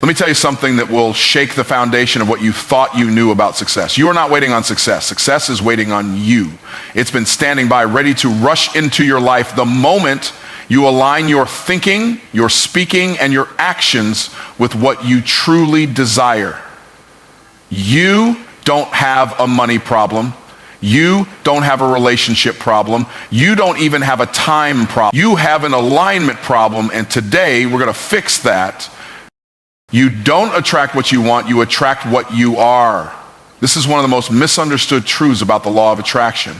Let me tell you something that will shake the foundation of what you thought you knew about success. You are not waiting on success. Success is waiting on you. It's been standing by, ready to rush into your life the moment you align your thinking, your speaking, and your actions with what you truly desire. You don't have a money problem. You don't have a relationship problem. You don't even have a time problem. You have an alignment problem, and today we're going to fix that. You don't attract what you want, you attract what you are. This is one of the most misunderstood truths about the law of attraction.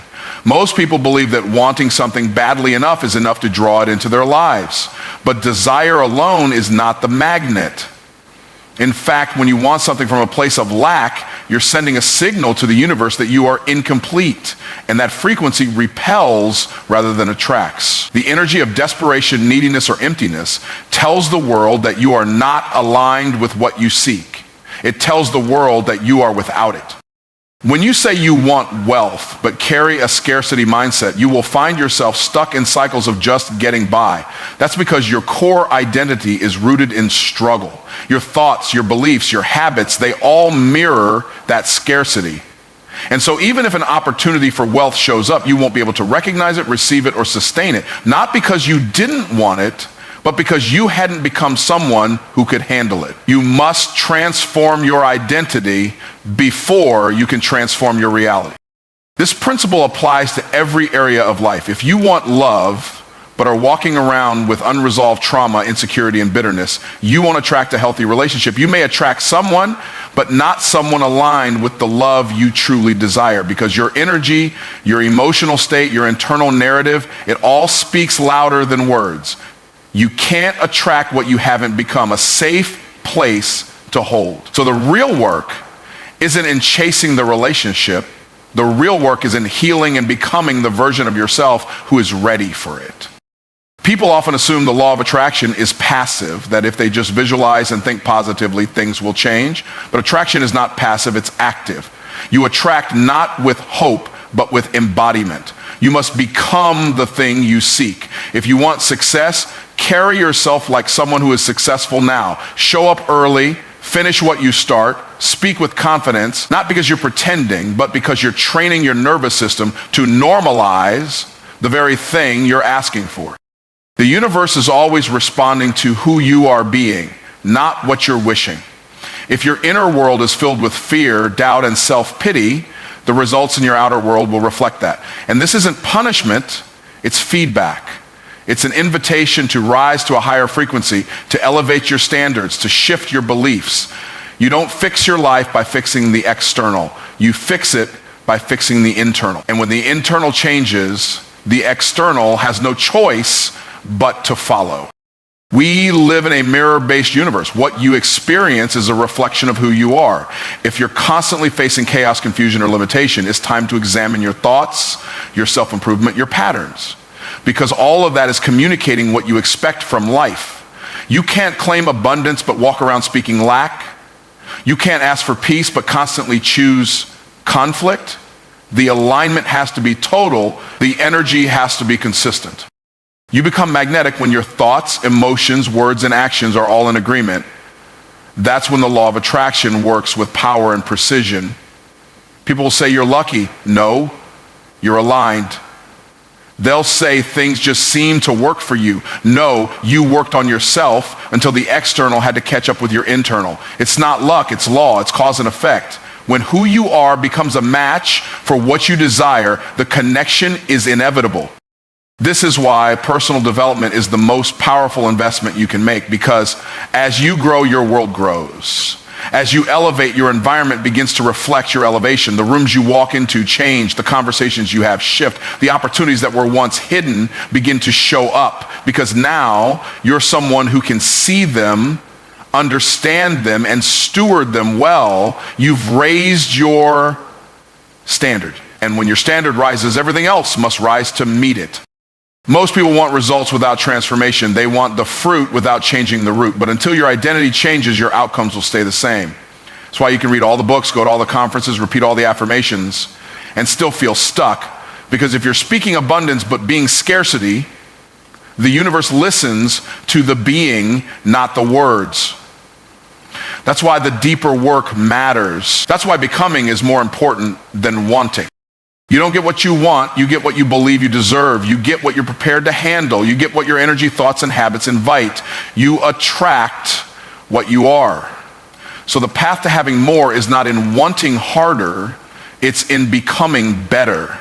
Most people believe that wanting something badly enough is enough to draw it into their lives. But desire alone is not the magnet. In fact, when you want something from a place of lack, you're sending a signal to the universe that you are incomplete, and that frequency repels rather than attracts. The energy of desperation, neediness, or emptiness tells the world that you are not aligned with what you seek. It tells the world that you are without it. When you say you want wealth but carry a scarcity mindset, you will find yourself stuck in cycles of just getting by. That's because your core identity is rooted in struggle. Your thoughts, your beliefs, your habits, they all mirror that scarcity. And so even if an opportunity for wealth shows up, you won't be able to recognize it, receive it, or sustain it. Not because you didn't want it, but because you hadn't become someone who could handle it. You must transform your identity before you can transform your reality. This principle applies to every area of life. If you want love, but are walking around with unresolved trauma, insecurity, and bitterness, you won't attract a healthy relationship. You may attract someone, but not someone aligned with the love you truly desire, because your energy, your emotional state, your internal narrative, it all speaks louder than words. You can't attract what you haven't become, a safe place to hold. So the real work isn't in chasing the relationship. The real work is in healing and becoming the version of yourself who is ready for it. People often assume the law of attraction is passive, that if they just visualize and think positively, things will change. But attraction is not passive, it's active. You attract not with hope, but with embodiment. You must become the thing you seek. If you want success, carry yourself like someone who is successful now. Show up early, finish what you start, speak with confidence, not because you're pretending, but because you're training your nervous system to normalize the very thing you're asking for. The universe is always responding to who you are being, not what you're wishing. If your inner world is filled with fear, doubt, and self-pity, the results in your outer world will reflect that. And this isn't punishment, it's feedback. It's an invitation to rise to a higher frequency, to elevate your standards, to shift your beliefs. You don't fix your life by fixing the external. You fix it by fixing the internal. And when the internal changes, the external has no choice but to follow. We live in a mirror-based universe. What you experience is a reflection of who you are. If you're constantly facing chaos, confusion, or limitation, it's time to examine your thoughts, your self-improvement, your patterns. Because all of that is communicating what you expect from life. You can't claim abundance but walk around speaking lack. You can't ask for peace but constantly choose conflict. The alignment has to be total. The energy has to be consistent. You become magnetic when your thoughts, emotions, words, and actions are all in agreement. That's when the law of attraction works with power and precision. People will say you're lucky. No, you're aligned. They'll say things just seem to work for you. No, you worked on yourself until the external had to catch up with your internal. It's not luck, it's law, it's cause and effect. When who you are becomes a match for what you desire, the connection is inevitable. This is why personal development is the most powerful investment you can make, because as you grow, your world grows. As you elevate, your environment begins to reflect your elevation. The rooms you walk into change, the conversations you have shift, the opportunities that were once hidden begin to show up, because now you're someone who can see them, understand them, and steward them well. You've raised your standard. And when your standard rises, everything else must rise to meet it. Most people want results without transformation. They want the fruit without changing the root. But until your identity changes, your outcomes will stay the same. That's why you can read all the books, go to all the conferences, repeat all the affirmations, and still feel stuck. Because if you're speaking abundance but being scarcity, the universe listens to the being, not the words. That's why the deeper work matters. That's why becoming is more important than wanting. You don't get what you want, you get what you believe you deserve. You get what you're prepared to handle. You get what your energy, thoughts, and habits invite. You attract what you are. So the path to having more is not in wanting harder, it's in becoming better.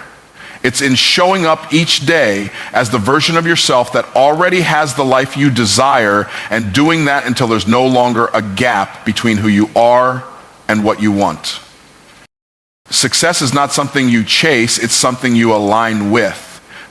It's in showing up each day as the version of yourself that already has the life you desire, and doing that until there's no longer a gap between who you are and what you want. Success is not something you chase, it's something you align with.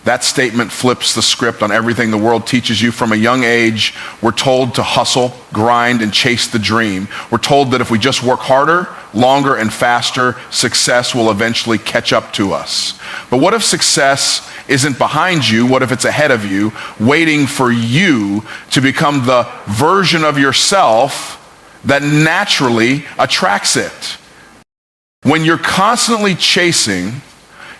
That statement flips the script on everything the world teaches you from a young age. We're told to hustle, grind, and chase the dream. We're told that if we just work harder, longer, and faster, success will eventually catch up to us. But what if success isn't behind you? What if it's ahead of you, waiting for you to become the version of yourself that naturally attracts it? When you're constantly chasing,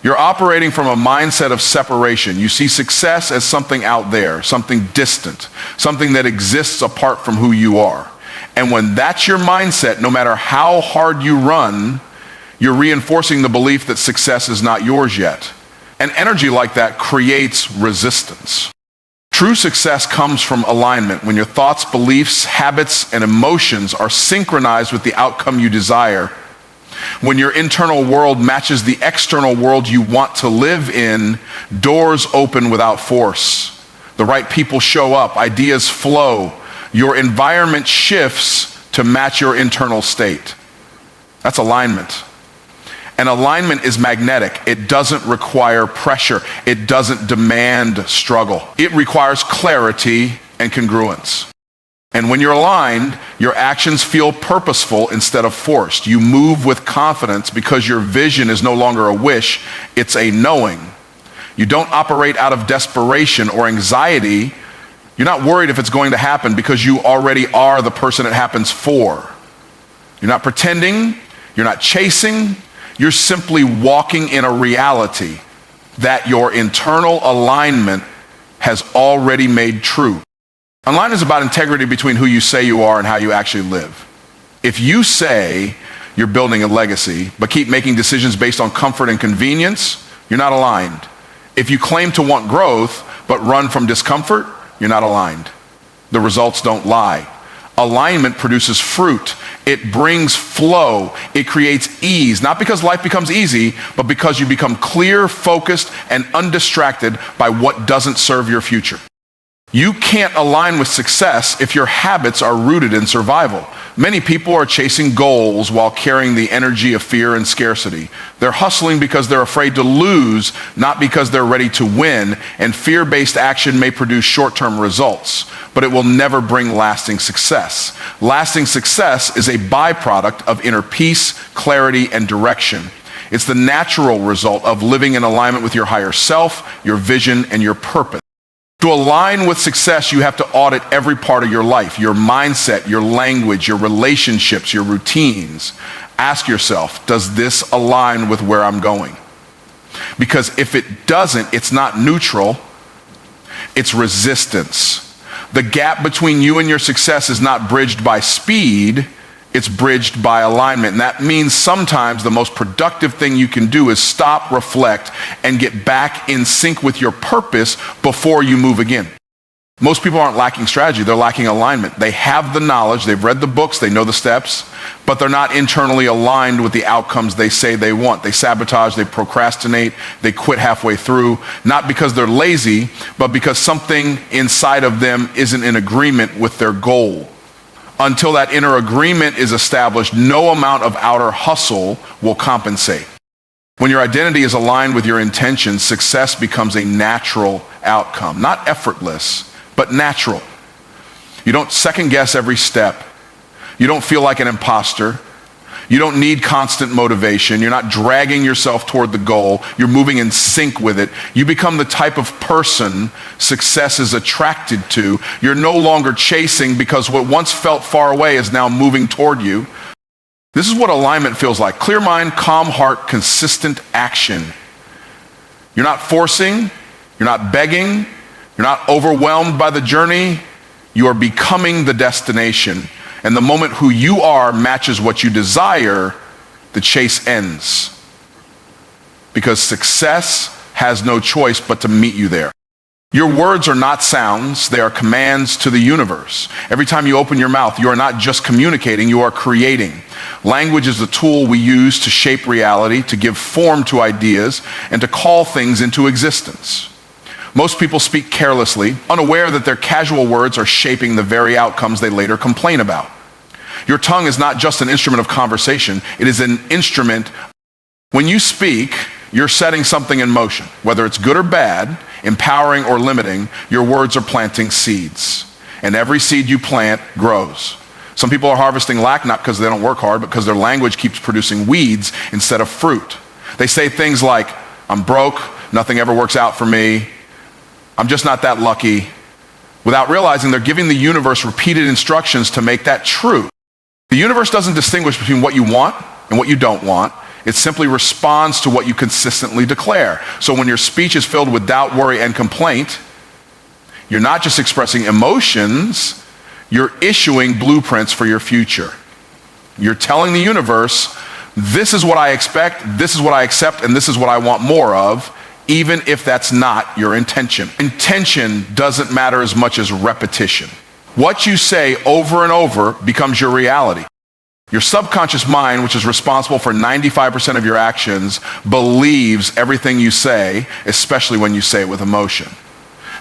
you're operating from a mindset of separation. You see success as something out there, something distant, something that exists apart from who you are. And when that's your mindset, no matter how hard you run, you're reinforcing the belief that success is not yours yet. And energy like that creates resistance. True success comes from alignment, when your thoughts, beliefs, habits, and emotions are synchronized with the outcome you desire. When your internal world matches the external world you want to live in, doors open without force. The right people show up, ideas flow, your environment shifts to match your internal state. That's alignment. And alignment is magnetic. It doesn't require pressure. It doesn't demand struggle. It requires clarity and congruence. And when you're aligned, your actions feel purposeful instead of forced. You move with confidence because your vision is no longer a wish, it's a knowing. You don't operate out of desperation or anxiety. You're not worried if it's going to happen because you already are the person it happens for. You're not pretending, you're not chasing, you're simply walking in a reality that your internal alignment has already made true. Alignment is about integrity between who you say you are and how you actually live. If you say you're building a legacy, but keep making decisions based on comfort and convenience, you're not aligned. If you claim to want growth, but run from discomfort, you're not aligned. The results don't lie. Alignment produces fruit. It brings flow. It creates ease, not because life becomes easy, but because you become clear, focused, and undistracted by what doesn't serve your future. You can't align with success if your habits are rooted in survival. Many people are chasing goals while carrying the energy of fear and scarcity. They're hustling because they're afraid to lose, not because they're ready to win, and fear-based action may produce short-term results, but it will never bring lasting success. Lasting success is a byproduct of inner peace, clarity, and direction. It's the natural result of living in alignment with your higher self, your vision, and your purpose. To align with success, you have to audit every part of your life, your mindset, your language, your relationships, your routines. Ask yourself, does this align with where I'm going? Because if it doesn't, it's not neutral, it's resistance. The gap between you and your success is not bridged by speed, it's bridged by alignment. And that means sometimes the most productive thing you can do is stop, reflect, and get back in sync with your purpose before you move again. Most people aren't lacking strategy, they're lacking alignment. They have the knowledge, they've read the books, they know the steps, but they're not internally aligned with the outcomes they say they want. They sabotage, they procrastinate, they quit halfway through, not because they're lazy, but because something inside of them isn't in agreement with their goal. Until that inner agreement is established, no amount of outer hustle will compensate. When your identity is aligned with your intentions, success becomes a natural outcome. Not effortless, but natural. You don't second guess every step. You don't feel like an imposter. You don't need constant motivation. You're not dragging yourself toward the goal. You're moving in sync with it. You become the type of person success is attracted to. You're no longer chasing because what once felt far away is now moving toward you. This is what alignment feels like. Clear mind, calm heart, consistent action. You're not forcing. You're not begging. You're not overwhelmed by the journey. You are becoming the destination. And the moment who you are matches what you desire, the chase ends. Because success has no choice but to meet you there. Your words are not sounds, they are commands to the universe. Every time you open your mouth, you are not just communicating, you are creating. Language is the tool we use to shape reality, to give form to ideas, and to call things into existence. Most people speak carelessly, unaware that their casual words are shaping the very outcomes they later complain about. Your tongue is not just an instrument of conversation, it is an instrument. When you speak, you're setting something in motion. Whether it's good or bad, empowering or limiting, your words are planting seeds. And every seed you plant grows. Some people are harvesting lack not because they don't work hard, but because their language keeps producing weeds instead of fruit. They say things like, I'm broke, nothing ever works out for me, I'm just not that lucky, without realizing they're giving the universe repeated instructions to make that true. The universe doesn't distinguish between what you want and what you don't want. It simply responds to what you consistently declare. So when your speech is filled with doubt, worry, and complaint, you're not just expressing emotions, you're issuing blueprints for your future. You're telling the universe, this is what I expect, this is what I accept, and this is what I want more of, even if that's not your intention. Intention doesn't matter as much as repetition. What you say over and over becomes your reality. Your subconscious mind, which is responsible for 95% of your actions, believes everything you say, especially when you say it with emotion.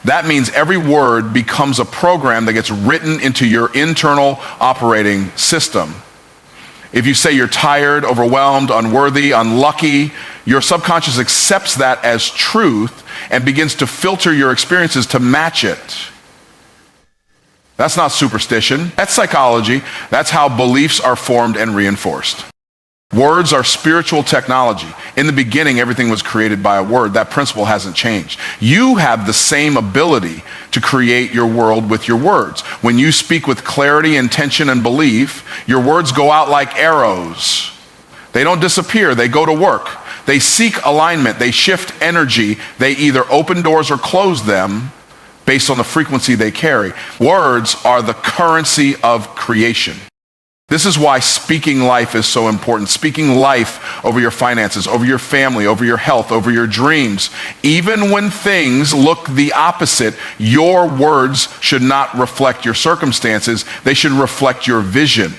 That means every word becomes a program that gets written into your internal operating system. If you say you're tired, overwhelmed, unworthy, unlucky, your subconscious accepts that as truth and begins to filter your experiences to match it. That's not superstition, that's psychology. That's how beliefs are formed and reinforced. Words are spiritual technology. In the beginning, everything was created by a word. That principle hasn't changed. You have the same ability to create your world with your words. When you speak with clarity, intention, and belief, your words go out like arrows. They don't disappear, they go to work. They seek alignment, they shift energy, they either open doors or close them based on the frequency they carry. Words are the currency of creation. This is why speaking life is so important. Speaking life over your finances, over your family, over your health, over your dreams. Even when things look the opposite, your words should not reflect your circumstances. They should reflect your vision.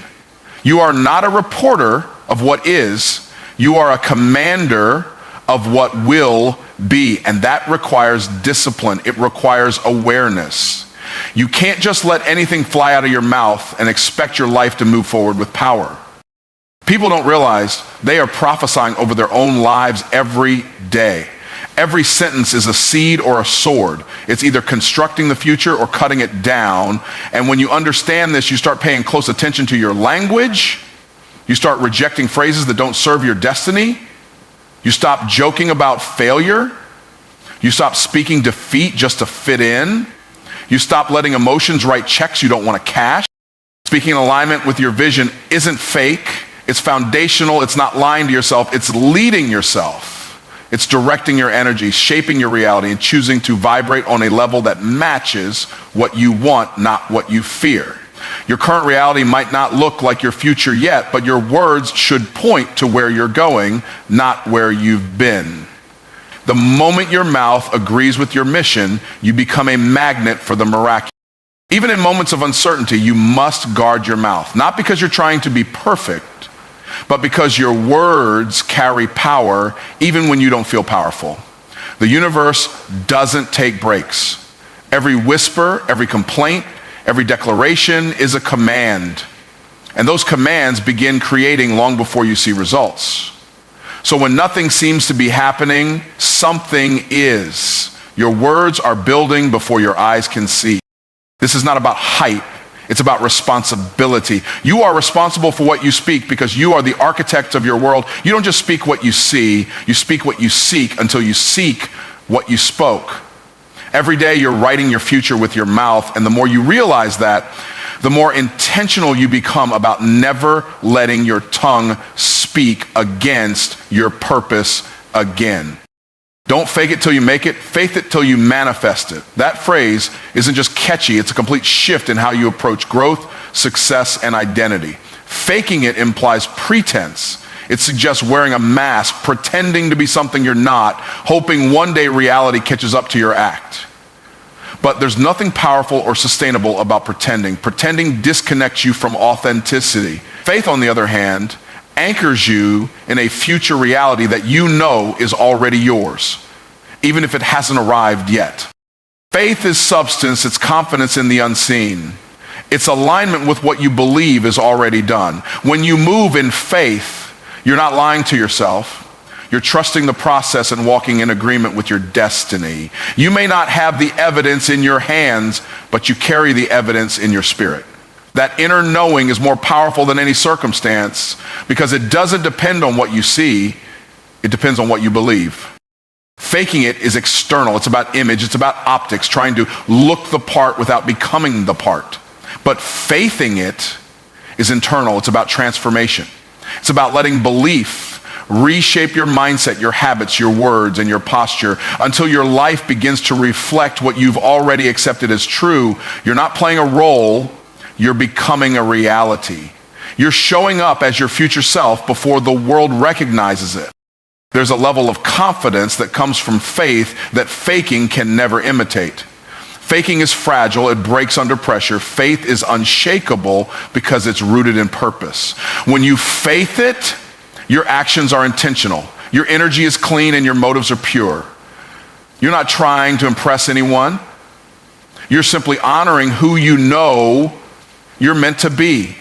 You are not a reporter of what is. You are a commander of what will be. And that requires discipline. It requires awareness. You can't just let anything fly out of your mouth and expect your life to move forward with power. People don't realize they are prophesying over their own lives every day. Every sentence is a seed or a sword. It's either constructing the future or cutting it down. And when you understand this, you start paying close attention to your language. You start rejecting phrases that don't serve your destiny. You stop joking about failure. You stop speaking defeat just to fit in. You stop letting emotions write checks you don't want to cash. Speaking in alignment with your vision isn't fake. It's foundational. It's not lying to yourself. It's leading yourself. It's directing your energy, shaping your reality, and choosing to vibrate on a level that matches what you want, not what you fear. Your current reality might not look like your future yet, but your words should point to where you're going, not where you've been. The moment your mouth agrees with your mission, you become a magnet for the miraculous. Even in moments of uncertainty, you must guard your mouth, not because you're trying to be perfect, but because your words carry power even when you don't feel powerful. The universe doesn't take breaks. Every whisper, every complaint, every declaration is a command. And those commands begin creating long before you see results. So when nothing seems to be happening, something is. Your words are building before your eyes can see. This is not about hype. It's about responsibility. You are responsible for what you speak because you are the architect of your world. You don't just speak what you see. You speak what you seek until you seek what you spoke. Every day you're writing your future with your mouth, and the more you realize that, the more intentional you become about never letting your tongue speak against your purpose again. Don't fake it till you make it, faith it till you manifest it. That phrase isn't just catchy, it's a complete shift in how you approach growth, success, and identity. Faking it implies pretense. It suggests wearing a mask, pretending to be something you're not, hoping one day reality catches up to your act. But there's nothing powerful or sustainable about pretending. Pretending disconnects you from authenticity. Faith, on the other hand, anchors you in a future reality that you know is already yours, even if it hasn't arrived yet. Faith is substance, it's confidence in the unseen. It's alignment with what you believe is already done. When you move in faith, you're not lying to yourself. You're trusting the process and walking in agreement with your destiny. You may not have the evidence in your hands, but you carry the evidence in your spirit. That inner knowing is more powerful than any circumstance because it doesn't depend on what you see, it depends on what you believe. Faking it is external, it's about image, it's about optics, trying to look the part without becoming the part. But faithing it is internal, it's about transformation. It's about letting belief reshape your mindset, your habits, your words, and your posture until your life begins to reflect what you've already accepted as true. You're not playing a role, you're becoming a reality. You're showing up as your future self before the world recognizes it. There's a level of confidence that comes from faith that faking can never imitate. Faking is fragile, it breaks under pressure. Faith is unshakable because it's rooted in purpose. When you faith it, your actions are intentional. Your energy is clean and your motives are pure. You're not trying to impress anyone. You're simply honoring who you know you're meant to be.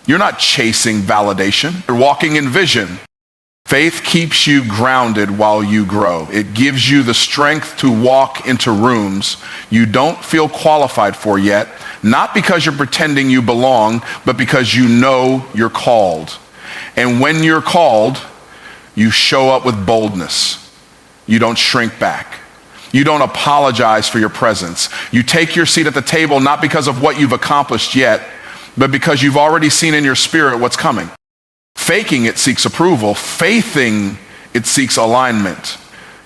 You're not chasing validation. You're walking in vision. Faith keeps you grounded while you grow. It gives you the strength to walk into rooms you don't feel qualified for yet, not because you're pretending you belong, but because you know you're called. And when you're called, you show up with boldness. You don't shrink back. You don't apologize for your presence. You take your seat at the table not because of what you've accomplished yet, but because you've already seen in your spirit what's coming. Faking it seeks approval. Faithing it seeks alignment.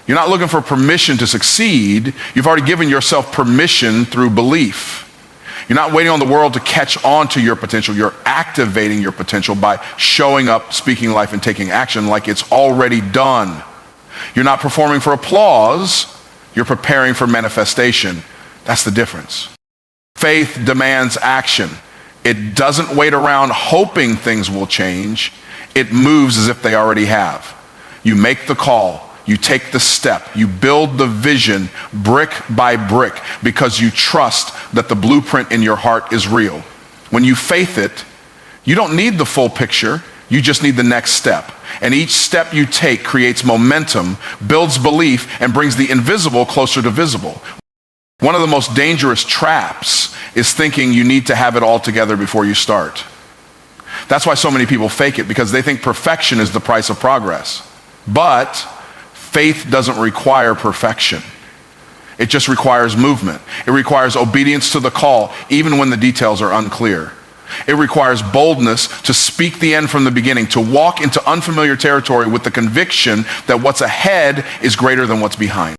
You're not looking for permission to succeed. You've already given yourself permission through belief. You're not waiting on the world to catch on to your potential. You're activating your potential by showing up, speaking life, and taking action like it's already done. You're not performing for applause. You're preparing for manifestation. That's the difference. Faith demands action. It doesn't wait around hoping things will change. It moves as if they already have. You make the call. You take the step. You build the vision brick by brick because you trust that the blueprint in your heart is real. When you faith it, you don't need the full picture. You just need the next step. And each step you take creates momentum, builds belief, and brings the invisible closer to visible. One of the most dangerous traps is thinking you need to have it all together before you start. That's why so many people fake it, because they think perfection is the price of progress. But faith doesn't require perfection. It just requires movement. It requires obedience to the call, even when the details are unclear. It requires boldness to speak the end from the beginning, to walk into unfamiliar territory with the conviction that what's ahead is greater than what's behind.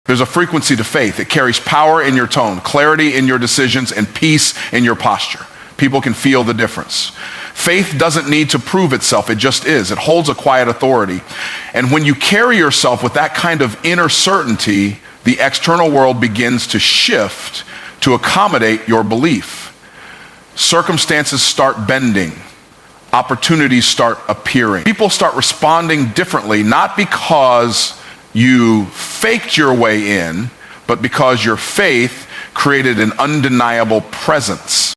There's a frequency to faith. It carries power in your tone, clarity in your decisions, and peace in your posture. People can feel the difference. Faith doesn't need to prove itself. It just is. It holds a quiet authority. And when you carry yourself with that kind of inner certainty, the external world begins to shift to accommodate your belief. Circumstances start bending. Opportunities start appearing. People start responding differently, not because you faked your way in, but because your faith created an undeniable presence.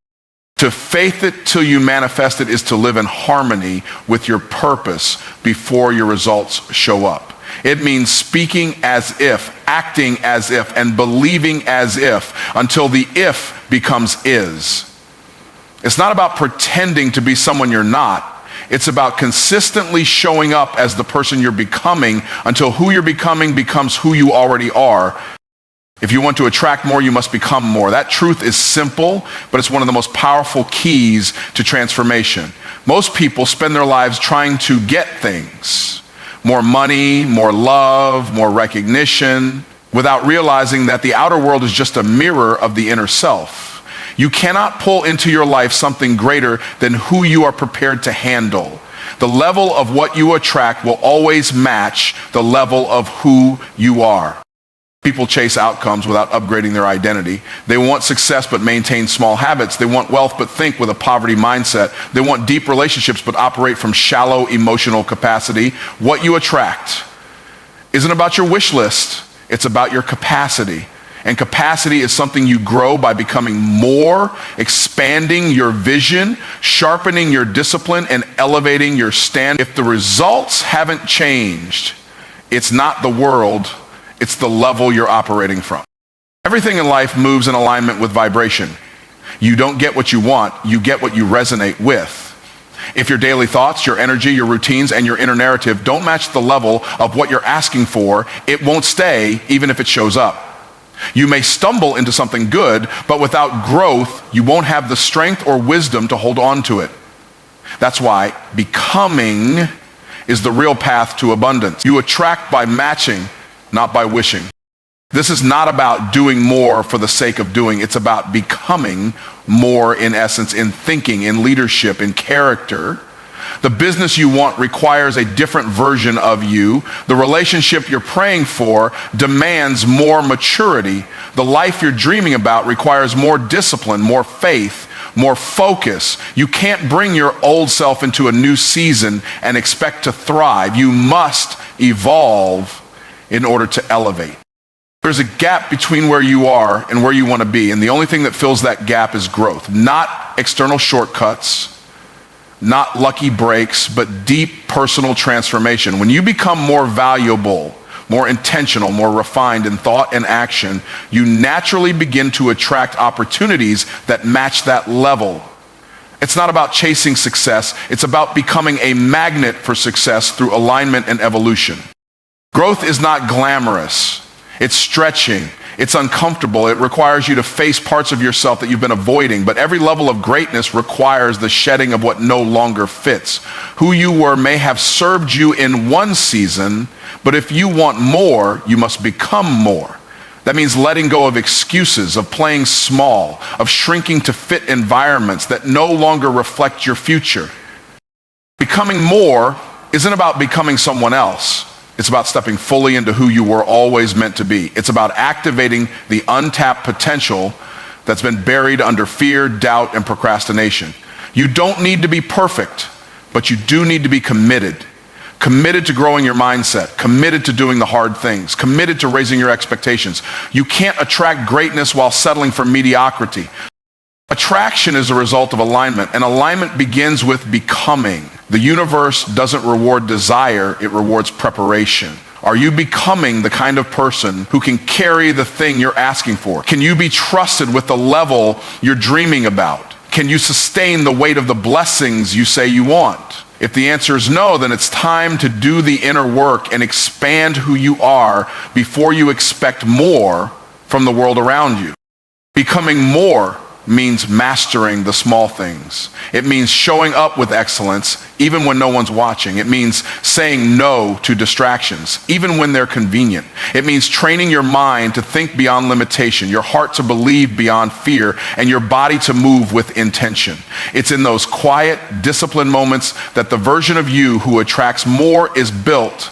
To faith it till you manifest it is to live in harmony with your purpose before your results show up. It means speaking as if, acting as if, and believing as if until the if becomes is. It's not about pretending to be someone you're not. It's about consistently showing up as the person you're becoming until who you're becoming becomes who you already are. If you want to attract more, you must become more. That truth is simple, but it's one of the most powerful keys to transformation. Most people spend their lives trying to get things, more money, more love, more recognition, without realizing that the outer world is just a mirror of the inner self. You cannot pull into your life something greater than who you are prepared to handle. The level of what you attract will always match the level of who you are. People chase outcomes without upgrading their identity. They want success but maintain small habits. They want wealth but think with a poverty mindset. They want deep relationships but operate from shallow emotional capacity. What you attract isn't about your wish list. It's about your capacity. And capacity is something you grow by becoming more, expanding your vision, sharpening your discipline, and elevating your stand. If the results haven't changed, it's not the world, it's the level you're operating from. Everything in life moves in alignment with vibration. You don't get what you want, you get what you resonate with. If your daily thoughts, your energy, your routines, and your inner narrative don't match the level of what you're asking for, it won't stay even if it shows up. You may stumble into something good, but without growth, you won't have the strength or wisdom to hold on to it. That's why becoming is the real path to abundance. You attract by matching, not by wishing. This is not about doing more for the sake of doing. It's about becoming more, in essence, in thinking, in leadership, in character. The business you want requires a different version of you. The relationship you're praying for demands more maturity. The life you're dreaming about requires more discipline, more faith, more focus. You can't bring your old self into a new season and expect to thrive. You must evolve in order to elevate. There's a gap between where you are and where you want to be, and the only thing that fills that gap is growth. Not external shortcuts, not lucky breaks, but deep personal transformation. When you become more valuable, more intentional, more refined in thought and action, you naturally begin to attract opportunities that match that level. It's not about chasing success, it's about becoming a magnet for success through alignment and evolution. Growth is not glamorous. It's stretching. It's uncomfortable. It requires you to face parts of yourself that you've been avoiding. But every level of greatness requires the shedding of what no longer fits. Who you were may have served you in one season, but if you want more, you must become more. That means letting go of excuses, of playing small, of shrinking to fit environments that no longer reflect your future. Becoming more isn't about becoming someone else. It's about stepping fully into who you were always meant to be. It's about activating the untapped potential that's been buried under fear, doubt, and procrastination. You don't need to be perfect, but you do need to be committed. Committed to growing your mindset, committed to doing the hard things, committed to raising your expectations. You can't attract greatness while settling for mediocrity. Attraction is a result of alignment, and alignment begins with becoming. The universe doesn't reward desire, it rewards preparation. Are you becoming the kind of person who can carry the thing you're asking for? Can you be trusted with the level you're dreaming about? Can you sustain the weight of the blessings you say you want? If the answer is no, then it's time to do the inner work and expand who you are before you expect more from the world around you. Becoming more means mastering the small things. It means showing up with excellence even when no one's watching. It means saying no to distractions even when they're convenient. It means training your mind to think beyond limitation, your heart to believe beyond fear, and your body to move with intention. It's in those quiet, disciplined moments that the version of you who attracts more is built,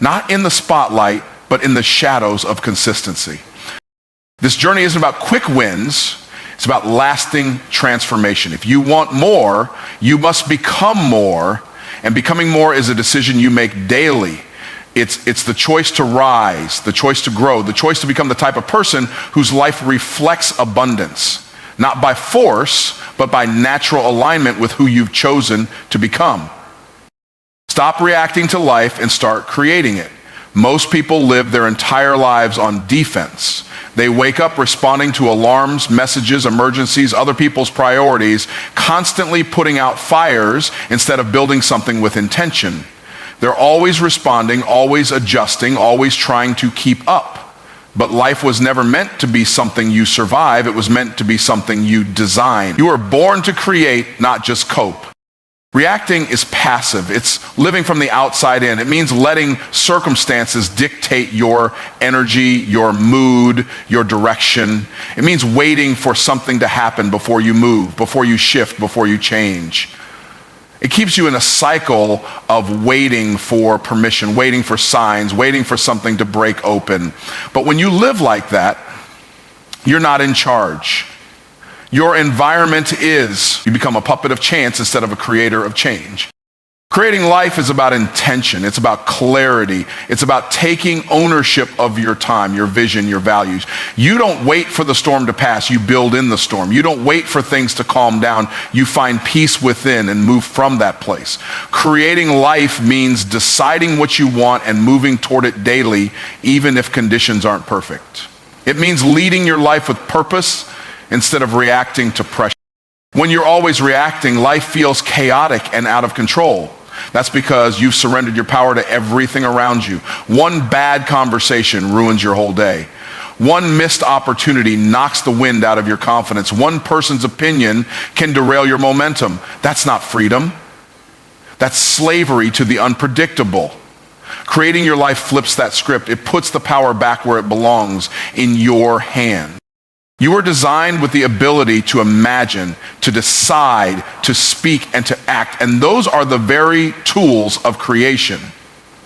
not in the spotlight, but in the shadows of consistency. This journey isn't about quick wins. It's about lasting transformation. If you want more, you must become more, and becoming more is a decision you make daily. It's the choice to rise, the choice to grow, the choice to become the type of person whose life reflects abundance, not by force, but by natural alignment with who you've chosen to become. Stop reacting to life and start creating it. Most people live their entire lives on defense. They wake up responding to alarms, messages, emergencies, other people's priorities, constantly putting out fires instead of building something with intention. They're always responding, always adjusting, always trying to keep up. But life was never meant to be something you survive. It was meant to be something you design. You were born to create, not just cope. Reacting is passive. It's living from the outside in. It means letting circumstances dictate your energy, your mood, your direction. It means waiting for something to happen before you move, before you shift, before you change. It keeps you in a cycle of waiting for permission, waiting for signs, waiting for something to break open. But when you live like that, you're not in charge. Your environment is. You become a puppet of chance instead of a creator of change. Creating life is about intention. It's about clarity. It's about taking ownership of your time, your vision, your values. You don't wait for the storm to pass. You build in the storm. You don't wait for things to calm down. You find peace within and move from that place. Creating life means deciding what you want and moving toward it daily, even if conditions aren't perfect. It means leading your life with purpose instead of reacting to pressure. When you're always reacting, life feels chaotic and out of control. That's because you've surrendered your power to everything around you. One bad conversation ruins your whole day. One missed opportunity knocks the wind out of your confidence. One person's opinion can derail your momentum. That's not freedom. That's slavery to the unpredictable. Creating your life flips that script. It puts the power back where it belongs, in your hand. You were designed with the ability to imagine, to decide, to speak, and to act. And those are the very tools of creation.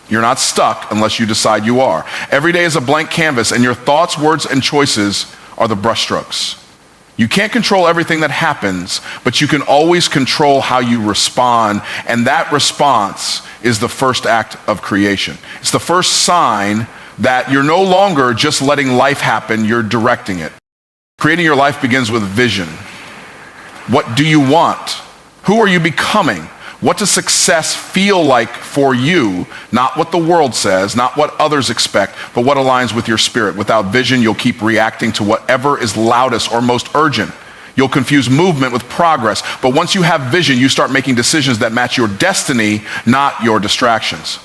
You're not stuck unless you decide you are. Every day is a blank canvas, and your thoughts, words, and choices are the brushstrokes. You can't control everything that happens, but you can always control how you respond. And that response is the first act of creation. It's the first sign that you're no longer just letting life happen, you're directing it. Creating your life begins with vision. What do you want? Who are you becoming? What does success feel like for you? Not what the world says, not what others expect, but what aligns with your spirit. Without vision, you'll keep reacting to whatever is loudest or most urgent. You'll confuse movement with progress. But once you have vision, you start making decisions that match your destiny, not your distractions.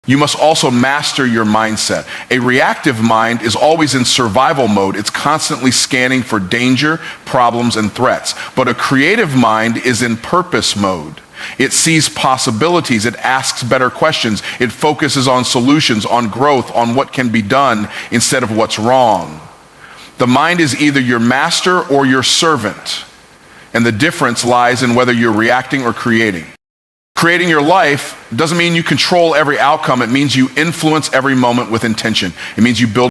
You must also master your mindset. A reactive mind is always in survival mode. It's constantly scanning for danger, problems, and threats. But a creative mind is in purpose mode. It sees possibilities. It asks better questions. It focuses on solutions, on growth, on what can be done instead of what's wrong. The mind is either your master or your servant. And the difference lies in whether you're reacting or creating. Creating your life doesn't mean you control every outcome. It means you influence every moment with intention. It means you build